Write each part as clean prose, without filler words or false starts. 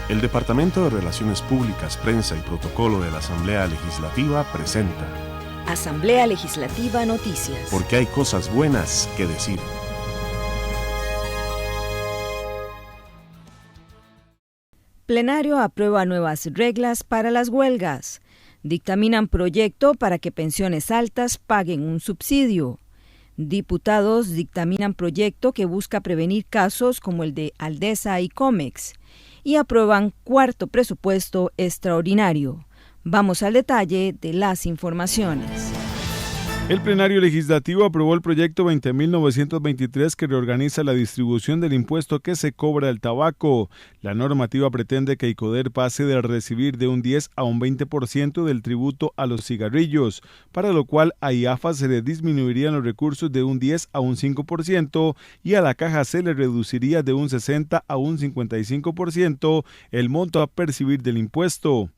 El Departamento de Relaciones Públicas, Prensa y Protocolo de la Asamblea Legislativa presenta Asamblea Legislativa Noticias. Porque hay cosas buenas que decir. Plenario aprueba nuevas reglas para las huelgas. Dictaminan proyecto para que pensiones altas paguen un subsidio. Diputados dictaminan proyecto que busca prevenir casos como el de Aldesa y Comex. Y aprueban cuarto presupuesto extraordinario. Vamos al detalle de las informaciones. El plenario legislativo aprobó el proyecto 20.923 que reorganiza la distribución del impuesto que se cobra al tabaco. La normativa pretende que ICODER pase de recibir de un 10 a un 20% del tributo a los cigarrillos, para lo cual a IAFA se le disminuirían los recursos de un 10 a un 5% y a la caja se le reduciría de un 60 a un 55% el monto a percibir del impuesto.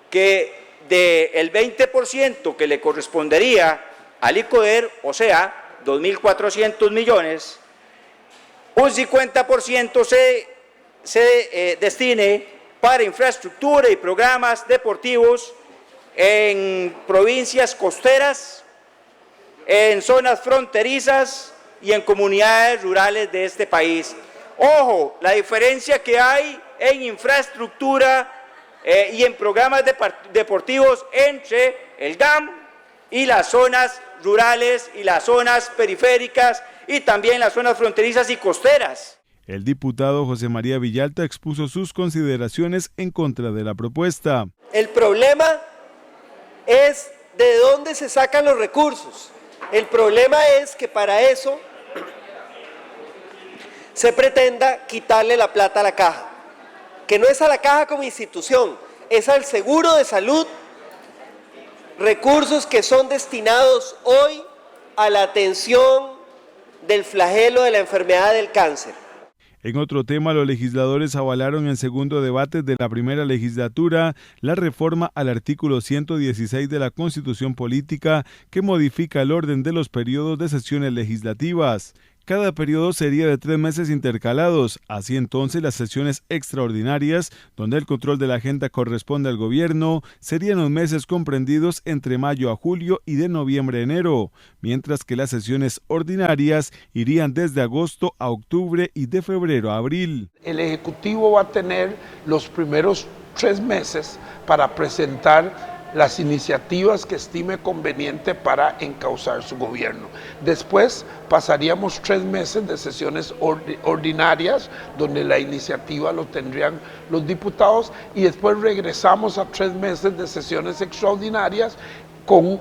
Que del 20% que le correspondería al ICODER, o sea, 2.400 millones, un 50% se destine para infraestructura y programas deportivos en provincias costeras, en zonas fronterizas y en comunidades rurales de este país. Ojo, la diferencia que hay en infraestructura y en programas deportivos entre el GAM y las zonas rurales y las zonas periféricas y también las zonas fronterizas y costeras. El diputado José María Villalta expuso sus consideraciones en contra de la propuesta. El problema es de dónde se sacan los recursos. El problema es que para eso se pretenda quitarle la plata a la caja, que no es a la caja como institución, es al seguro de salud, recursos que son destinados hoy a la atención del flagelo de la enfermedad del cáncer. En otro tema, los legisladores avalaron en segundo debate de la primera legislatura la reforma al artículo 116 de la Constitución Política que modifica el orden de los periodos de sesiones legislativas. Cada periodo sería de 3 meses intercalados, así entonces las sesiones extraordinarias, donde el control de la agenda corresponde al gobierno, serían los meses comprendidos entre mayo a julio y de noviembre a enero, mientras que las sesiones ordinarias irían desde agosto a octubre y de febrero a abril. El Ejecutivo va a tener los primeros 3 meses para presentar las iniciativas que estime conveniente para encauzar su gobierno. Después pasaríamos 3 meses de sesiones ordinarias, donde la iniciativa lo tendrían los diputados, y después regresamos a 3 meses de sesiones extraordinarias con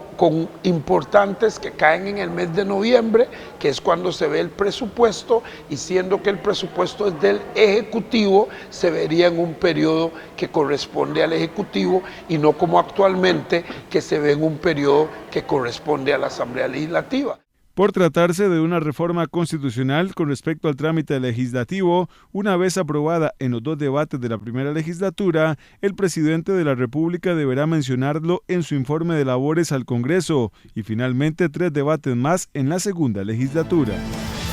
importantes que caen en el mes de noviembre, que es cuando se ve el presupuesto, y siendo que el presupuesto es del Ejecutivo, se vería en un periodo que corresponde al Ejecutivo y no como actualmente, que se ve en un periodo que corresponde a la Asamblea Legislativa. Por tratarse de una reforma constitucional con respecto al trámite legislativo, una vez aprobada en los 2 debates de la primera legislatura, el presidente de la República deberá mencionarlo en su informe de labores al Congreso y finalmente 3 debates más en la segunda legislatura.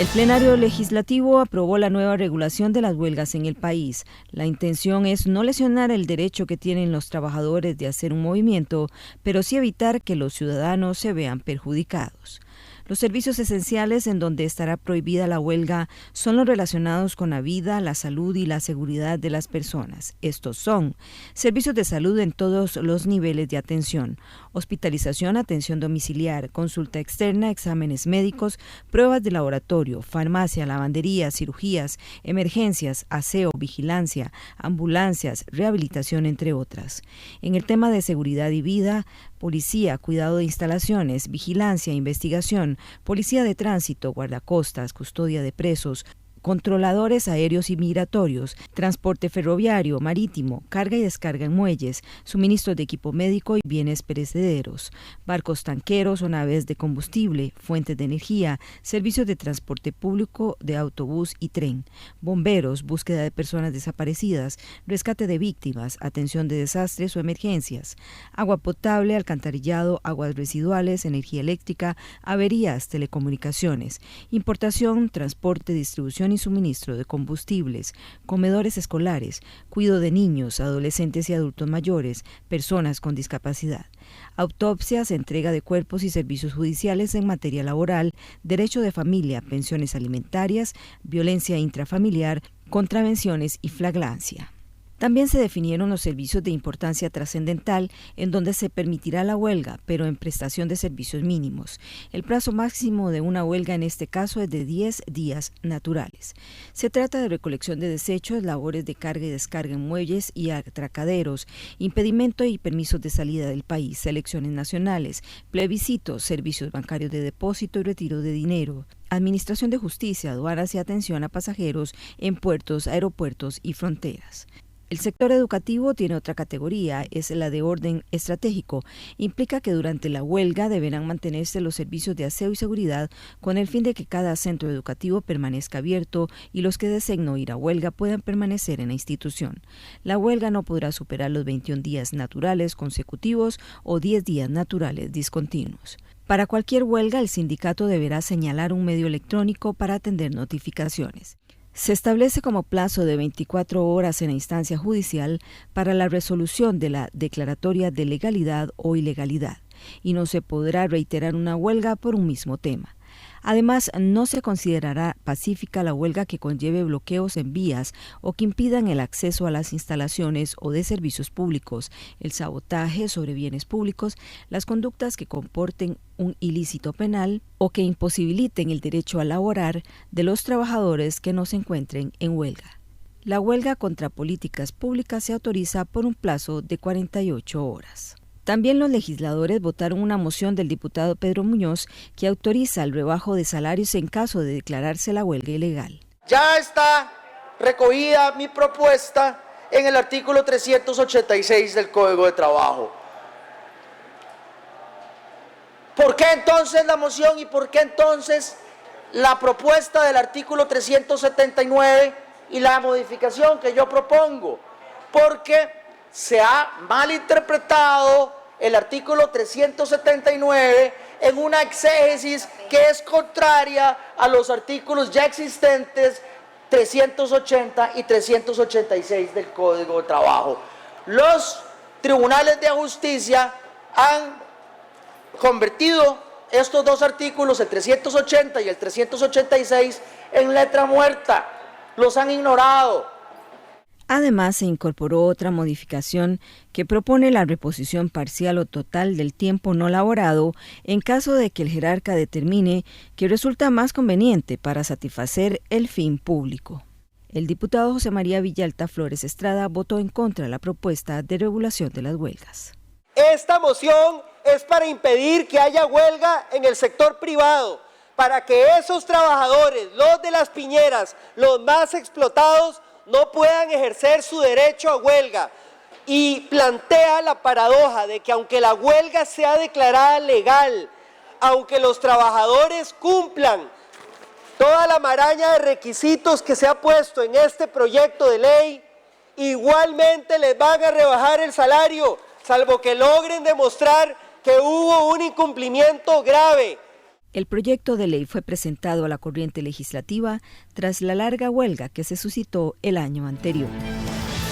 El plenario legislativo aprobó la nueva regulación de las huelgas en el país. La intención es no lesionar el derecho que tienen los trabajadores de hacer un movimiento, pero sí evitar que los ciudadanos se vean perjudicados. Los servicios esenciales en donde estará prohibida la huelga son los relacionados con la vida, la salud y la seguridad de las personas. Estos son servicios de salud en todos los niveles de atención, hospitalización, atención domiciliar, consulta externa, exámenes médicos, pruebas de laboratorio, farmacia, lavandería, cirugías, emergencias, aseo, vigilancia, ambulancias, rehabilitación, entre otras. En el tema de seguridad y vida, policía, cuidado de instalaciones, vigilancia, investigación, policía de tránsito, guardacostas, custodia de presos, controladores aéreos y migratorios, transporte ferroviario, marítimo, carga y descarga en muelles, suministro de equipo médico y bienes perecederos, barcos tanqueros o naves de combustible, fuentes de energía, servicios de transporte público de autobús y tren, bomberos, búsqueda de personas desaparecidas, rescate de víctimas, atención de desastres o emergencias, agua potable, alcantarillado, aguas residuales, energía eléctrica, averías, telecomunicaciones, importación, transporte, distribución y suministro de combustibles, comedores escolares, cuidado de niños, adolescentes y adultos mayores, personas con discapacidad, autopsias, entrega de cuerpos y servicios judiciales en materia laboral, derecho de familia, pensiones alimentarias, violencia intrafamiliar, contravenciones y flagrancia. También se definieron los servicios de importancia trascendental, en donde se permitirá la huelga, pero en prestación de servicios mínimos. El plazo máximo de una huelga en este caso es de 10 días naturales. Se trata de recolección de desechos, labores de carga y descarga en muelles y atracaderos, impedimento y permisos de salida del país, elecciones nacionales, plebiscitos, servicios bancarios de depósito y retiro de dinero, administración de justicia, aduanas y atención a pasajeros en puertos, aeropuertos y fronteras. El sector educativo tiene otra categoría, es la de orden estratégico. Implica que durante la huelga deberán mantenerse los servicios de aseo y seguridad con el fin de que cada centro educativo permanezca abierto y los que deseen no ir a huelga puedan permanecer en la institución. La huelga no podrá superar los 21 días naturales consecutivos o 10 días naturales discontinuos. Para cualquier huelga, el sindicato deberá señalar un medio electrónico para atender notificaciones. Se establece como plazo de 24 horas en la instancia judicial para la resolución de la declaratoria de legalidad o ilegalidad, y no se podrá reiterar una huelga por un mismo tema. Además, no se considerará pacífica la huelga que conlleve bloqueos en vías o que impidan el acceso a las instalaciones o de servicios públicos, el sabotaje sobre bienes públicos, las conductas que comporten un ilícito penal o que imposibiliten el derecho a laborar de los trabajadores que no se encuentren en huelga. La huelga contra políticas públicas se autoriza por un plazo de 48 horas. También los legisladores votaron una moción del diputado Pedro Muñoz que autoriza el rebajo de salarios en caso de declararse la huelga ilegal. Ya está recogida mi propuesta en el artículo 386 del Código de Trabajo. ¿Por qué entonces la moción y por qué entonces la propuesta del artículo 379 y la modificación que yo propongo? Porque se ha malinterpretado el artículo 379 en una exégesis que es contraria a los artículos ya existentes 380 y 386 del Código de Trabajo. Los tribunales de justicia han convertido estos dos artículos, el 380 y el 386, en letra muerta. Los han ignorado. Además, se incorporó otra modificación que propone la reposición parcial o total del tiempo no laborado en caso de que el jerarca determine que resulta más conveniente para satisfacer el fin público. El diputado José María Villalta Flores Estrada votó en contra de la propuesta de regulación de las huelgas. Esta moción es para impedir que haya huelga en el sector privado, para que esos trabajadores, los de las piñeras, los más explotados, no puedan ejercer su derecho a huelga, y plantea la paradoja de que aunque la huelga sea declarada legal, aunque los trabajadores cumplan toda la maraña de requisitos que se ha puesto en este proyecto de ley, igualmente les van a rebajar el salario, salvo que logren demostrar que hubo un incumplimiento grave. El proyecto de ley fue presentado a la corriente legislativa tras la larga huelga que se suscitó el año anterior.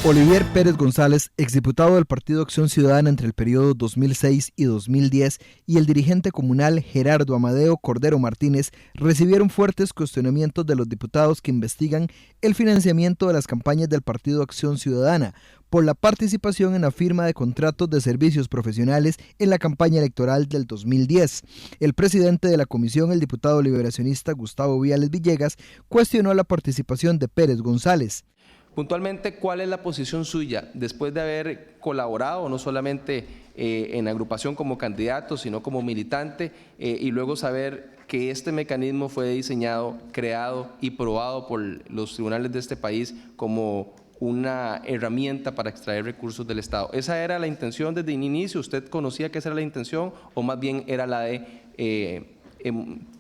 Olivier Pérez González, exdiputado del Partido Acción Ciudadana entre el periodo 2006 y 2010, y el dirigente comunal Gerardo Amadeo Cordero Martínez recibieron fuertes cuestionamientos de los diputados que investigan el financiamiento de las campañas del Partido Acción Ciudadana por la participación en la firma de contratos de servicios profesionales en la campaña electoral del 2010. El presidente de la comisión, el diputado liberacionista Gustavo Viales Villegas, cuestionó la participación de Pérez González. Puntualmente, ¿cuál es la posición suya después de haber colaborado no solamente en la agrupación como candidato, sino como militante, y luego saber que este mecanismo fue diseñado, creado y probado por los tribunales de este país como una herramienta para extraer recursos del Estado? ¿Esa era la intención desde el inicio? ¿Usted conocía que esa era la intención o más bien era la de,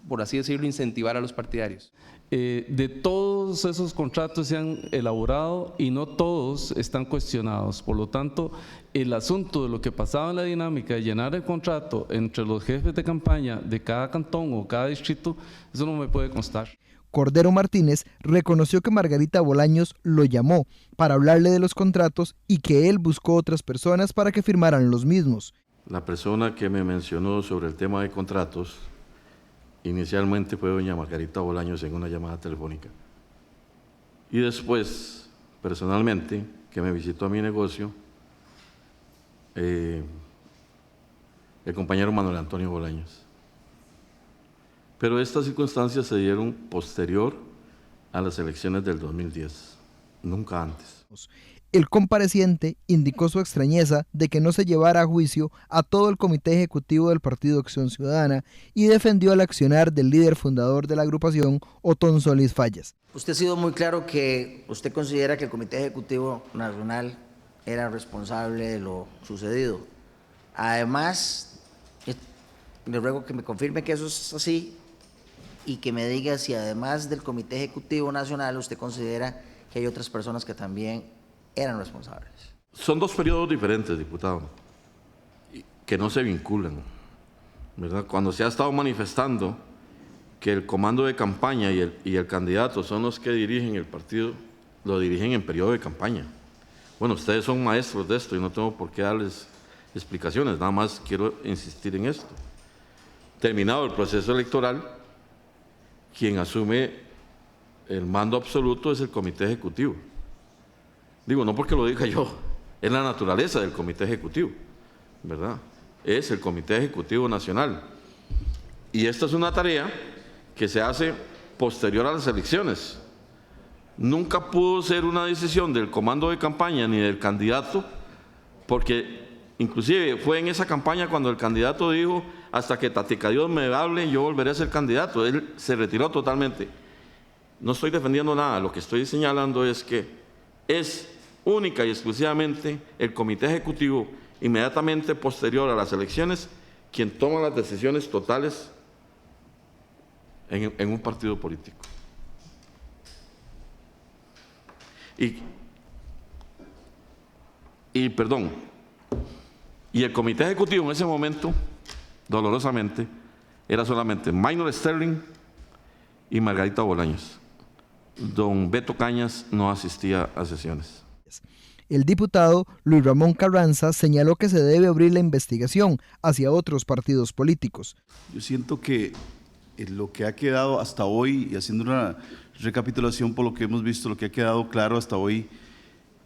por así decirlo, incentivar a los partidarios? De todos esos contratos se han elaborado y no todos están cuestionados. Por lo tanto, el asunto de lo que pasaba en la dinámica de llenar el contrato entre los jefes de campaña de cada cantón o cada distrito, eso no me puede constar. Cordero Martínez, reconoció que Margarita Bolaños lo llamó para hablarle de los contratos y que él buscó otras personas para que firmaran los mismos. La persona que me mencionó sobre el tema de contratos inicialmente fue doña Margarita Bolaños en una llamada telefónica. Y después, personalmente, que me visitó a mi negocio, el compañero Manuel Antonio Bolaños. Pero estas circunstancias se dieron posterior a las elecciones del 2010, nunca antes. El compareciente indicó su extrañeza de que no se llevara a juicio a todo el comité ejecutivo del Partido Acción Ciudadana y defendió el accionar del líder fundador de la agrupación, Otón Solís Fallas. Usted ha sido muy claro que usted considera que el Comité Ejecutivo Nacional era responsable de lo sucedido. Además, le ruego que me confirme que eso es así y que me diga si además del Comité Ejecutivo Nacional usted considera que hay otras personas que también eran responsables. Son dos periodos diferentes, diputado, que no se vinculan, ¿verdad? Cuando se ha estado manifestando que el comando de campaña y el candidato son los que dirigen el partido, lo dirigen en periodo de campaña. Bueno, ustedes son maestros de esto y no tengo por qué darles explicaciones, nada más quiero insistir en esto. Terminado el proceso electoral, quien asume el mando absoluto es el Comité Ejecutivo. Digo, no porque lo diga yo, es la naturaleza del Comité Ejecutivo, ¿verdad? Es el Comité Ejecutivo Nacional. Y esta es una tarea que se hace posterior a las elecciones. Nunca pudo ser una decisión del comando de campaña ni del candidato, porque inclusive fue en esa campaña cuando el candidato dijo, hasta que Tatica Dios me hable, yo volveré a ser candidato. Él se retiró totalmente. No estoy defendiendo nada, lo que estoy señalando es que es única y exclusivamente el Comité Ejecutivo, inmediatamente posterior a las elecciones, quien toma las decisiones totales en un partido político. Y el Comité Ejecutivo en ese momento, dolorosamente, era solamente Minor Sterling y Margarita Bolaños. Don Beto Cañas no asistía a sesiones. El diputado Luis Ramón Carranza señaló que se debe abrir la investigación hacia otros partidos políticos. Yo siento que lo que ha quedado hasta hoy, y haciendo una recapitulación por lo que hemos visto, lo que ha quedado claro hasta hoy,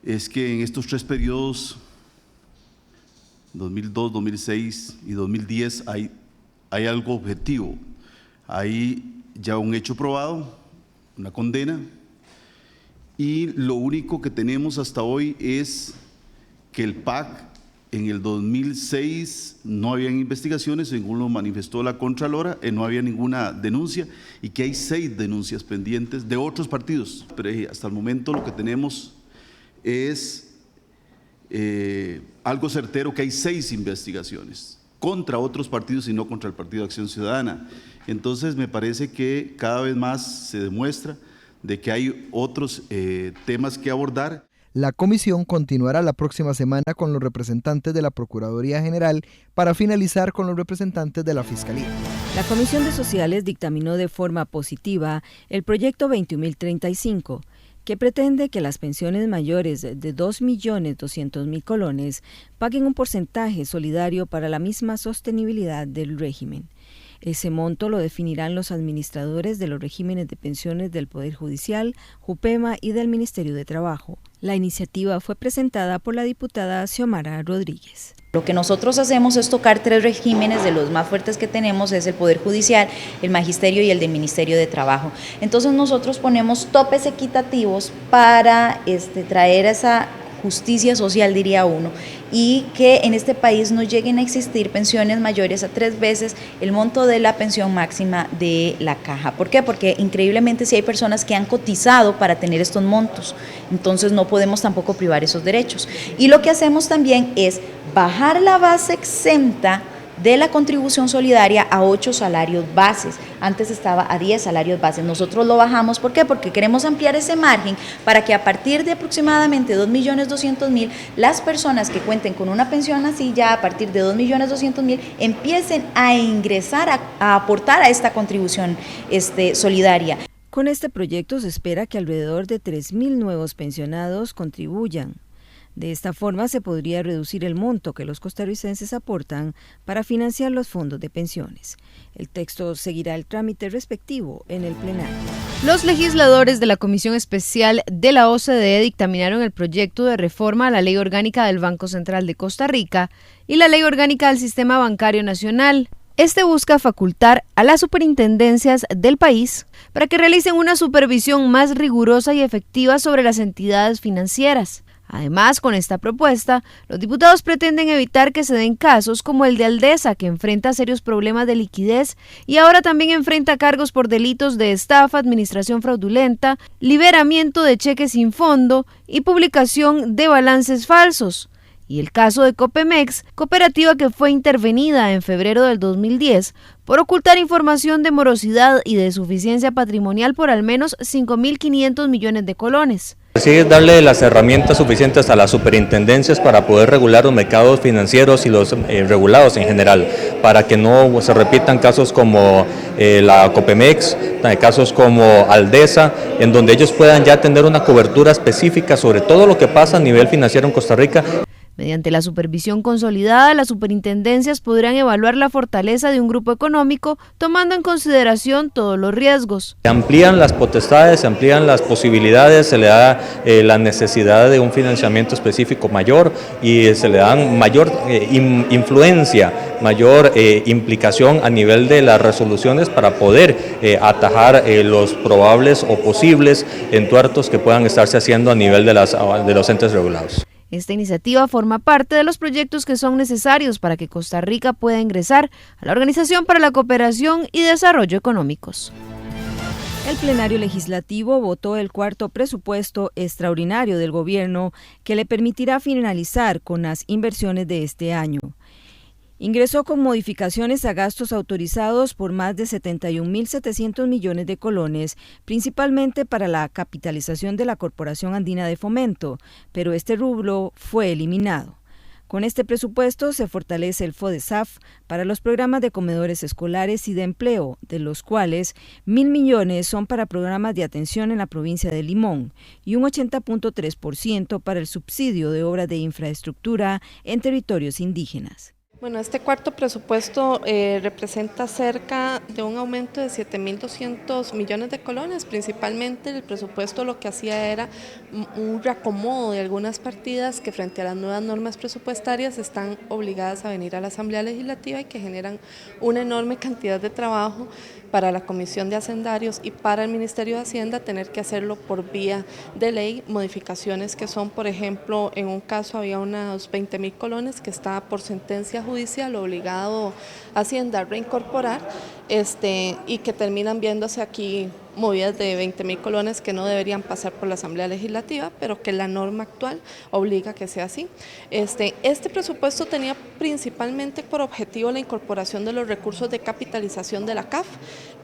es que en estos tres periodos, 2002, 2006 y 2010, hay algo objetivo. Hay ya un hecho probado, una condena, y lo único que tenemos hasta hoy es que el PAC en el 2006 no habían investigaciones, según lo manifestó la Contralora, no había ninguna denuncia, y que hay 6 denuncias pendientes de otros partidos. Pero hasta el momento lo que tenemos es algo certero, que hay 6 investigaciones contra otros partidos y no contra el Partido Acción Ciudadana. Entonces me parece que cada vez más se demuestra de que hay otros temas que abordar. La comisión continuará la próxima semana con los representantes de la Procuraduría General para finalizar con los representantes de la Fiscalía. La Comisión de Sociales dictaminó de forma positiva el proyecto 21.035, que pretende que las pensiones mayores de 2.200.000 colones paguen un porcentaje solidario para la misma sostenibilidad del régimen. Ese monto lo definirán los administradores de los regímenes de pensiones del Poder Judicial, JUPEMA y del Ministerio de Trabajo. La iniciativa fue presentada por la diputada Xiomara Rodríguez. Lo que nosotros hacemos es tocar 3 regímenes, de los más fuertes que tenemos es el Poder Judicial, el Magisterio y el del Ministerio de Trabajo. Entonces nosotros ponemos topes equitativos para traer esa justicia social, diría uno, y que en este país no lleguen a existir pensiones mayores a 3 veces el monto de la pensión máxima de la caja. ¿Por qué? Porque increíblemente sí hay personas que han cotizado para tener estos montos, entonces no podemos tampoco privar esos derechos. Y lo que hacemos también es bajar la base exenta de la contribución solidaria a 8 salarios bases. Antes estaba a 10 salarios bases. Nosotros lo bajamos, ¿por qué? Porque queremos ampliar ese margen para que a partir de aproximadamente 2.200.000, las personas que cuenten con una pensión así, ya a partir de 2.200.000, empiecen a ingresar, a aportar a esta contribución solidaria. Con este proyecto se espera que alrededor de 3.000 nuevos pensionados contribuyan. De esta forma se podría reducir el monto que los costarricenses aportan para financiar los fondos de pensiones. El texto seguirá el trámite respectivo en el plenario. Los legisladores de la Comisión Especial de la OCDE dictaminaron el proyecto de reforma a la Ley Orgánica del Banco Central de Costa Rica y la Ley Orgánica del Sistema Bancario Nacional. Este busca facultar a las superintendencias del país para que realicen una supervisión más rigurosa y efectiva sobre las entidades financieras. Además, con esta propuesta, los diputados pretenden evitar que se den casos como el de Aldesa, que enfrenta serios problemas de liquidez y ahora también enfrenta cargos por delitos de estafa, administración fraudulenta, liberamiento de cheques sin fondo y publicación de balances falsos. Y el caso de Copemex, cooperativa que fue intervenida en febrero del 2010 por ocultar información de morosidad y de suficiencia patrimonial por al menos 5.500 millones de colones. Sí, es darle las herramientas suficientes a las superintendencias para poder regular los mercados financieros y los regulados en general, para que no se repitan casos como la Copemex, casos como Aldesa, en donde ellos puedan ya tener una cobertura específica sobre todo lo que pasa a nivel financiero en Costa Rica. Mediante la supervisión consolidada, las superintendencias podrán evaluar la fortaleza de un grupo económico, tomando en consideración todos los riesgos. Se amplían las potestades, se amplían las posibilidades, se le da la necesidad de un financiamiento específico mayor y se le dan mayor influencia, mayor implicación a nivel de las resoluciones para poder atajar los probables o posibles entuertos que puedan estarse haciendo a nivel de los entes regulados. Esta iniciativa forma parte de los proyectos que son necesarios para que Costa Rica pueda ingresar a la Organización para la Cooperación y Desarrollo Económicos. El plenario legislativo votó el cuarto presupuesto extraordinario del gobierno que le permitirá finalizar con las inversiones de este año. Ingresó con modificaciones a gastos autorizados por más de 71.700 millones de colones, principalmente para la capitalización de la Corporación Andina de Fomento, pero este rubro fue eliminado. Con este presupuesto se fortalece el FODESAF para los programas de comedores escolares y de empleo, de los cuales 1.000 millones son para programas de atención en la provincia de Limón y un 80.3% para el subsidio de obras de infraestructura en territorios indígenas. Bueno, este cuarto presupuesto representa cerca de un aumento de 7.200 millones de colones. Principalmente el presupuesto lo que hacía era un reacomodo de algunas partidas que frente a las nuevas normas presupuestarias están obligadas a venir a la Asamblea Legislativa y que generan una enorme cantidad de trabajo para la Comisión de Hacendarios y para el Ministerio de Hacienda tener que hacerlo por vía de ley, modificaciones que son, por ejemplo, en un caso había unos 20.000 colones que estaba por sentencia judicial obligado a Hacienda a reincorporar y que terminan viéndose aquí movidas de 20.000 colones que no deberían pasar por la Asamblea Legislativa, pero que la norma actual obliga a que sea así. Este presupuesto tenía principalmente por objetivo la incorporación de los recursos de capitalización de la CAF,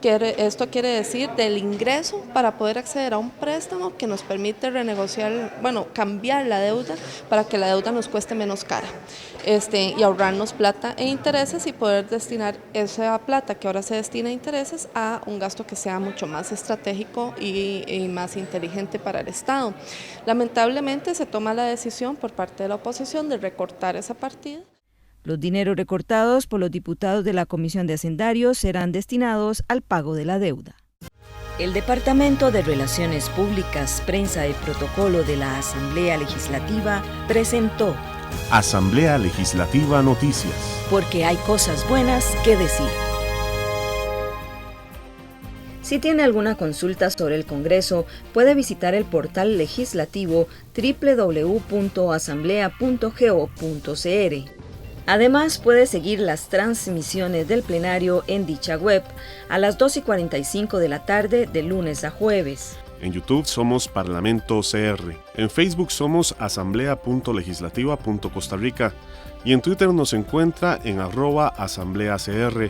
que esto quiere decir del ingreso para poder acceder a un préstamo que nos permite cambiar la deuda para que la deuda nos cueste menos cara y ahorrarnos plata e intereses y poder destinar esa plata que ahora se destina a intereses a un gasto que sea mucho más estratégico y más inteligente para el Estado. Lamentablemente se toma la decisión por parte de la oposición de recortar esa partida. Los dineros recortados por los diputados de la Comisión de Hacendarios serán destinados al pago de la deuda. El Departamento de Relaciones Públicas, Prensa y Protocolo de la Asamblea Legislativa presentó Asamblea Legislativa Noticias. Porque hay cosas buenas que decir. Si tiene alguna consulta sobre el Congreso, puede visitar el portal legislativo www.asamblea.go.cr. Además, puede seguir las transmisiones del plenario en dicha web a las 2:45 de la tarde de lunes a jueves. En YouTube somos Parlamento CR, en Facebook somos asamblea.legislativa.costarrica y en Twitter nos encuentra en @asambleacr